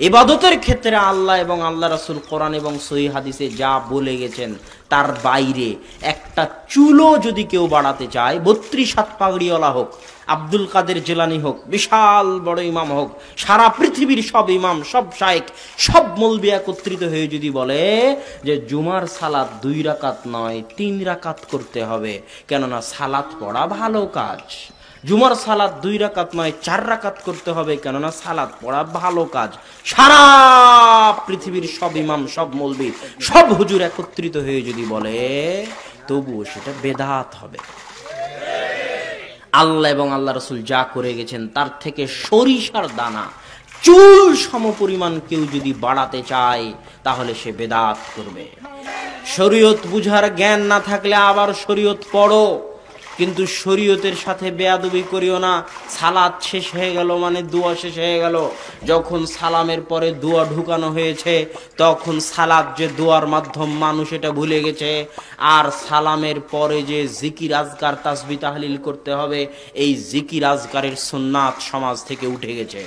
ইবাদতের ক্ষেত্রে আল্লাহ এবং আল্লাহ রাসূল কোরআন এবং সহিহ হাদিসে যা বলে গেছেন তার বাইরে একটা চুলো যদি কেউ বাড়াতে চায়, 32 হাত পাগড়িওয়ালা হোক, আব্দুল কাদের জিলানী হোক, বিশাল বড় ইমাম হোক, সারা পৃথিবীর সব ইমাম, সব শায়েখ, সব মৌলবি একত্রিত হয়ে যদি বলে যে জুমার সালাত 2 রাকাত নয় 3 রাকাত করতে হবে, কেননা সালাত পড়া ভালো কাজ। জুমার সালাত 2 রাকাত নয় 4 রাকাত করতে হবে, কেননা সালাত পড়া ভালো কাজ। সারা পৃথিবীর সব ইমাম, সব মৌলবি, সব হুজুর একত্রিত হয়ে যদি বলে, তবুও সেটা বেদাত হবে। আল্লাহ এবং আল্লাহ রাসূল যা করে গেছেন তার থেকে সরিষার দানা চুল সমপরিমাণ কেউ যদি বাড়াতে চায়, তাহলে সে বেদাত করবে। শরীয়ত বুঝার জ্ঞান না থাকলে আবার শরীয়ত পড়ো, কিন্তু শরীয়তের সাথে বেয়াদবি করিও না। সালাত শেষ হয়ে গেল মানে দোয়া শেষ হয়ে গেল। যখন সালামের পরে দোয়া ঢুকানো হয়েছে, তখন সালাত যে দোয়ার মাধ্যম মানুষ এটা ভুলে গেছে। আর সালামের পরে যে জিকির আজকার তাসবিহ তাহলিল করতে হবে, এই জিকির আজকারের সুন্নাত সমাজ থেকে উঠে গেছে।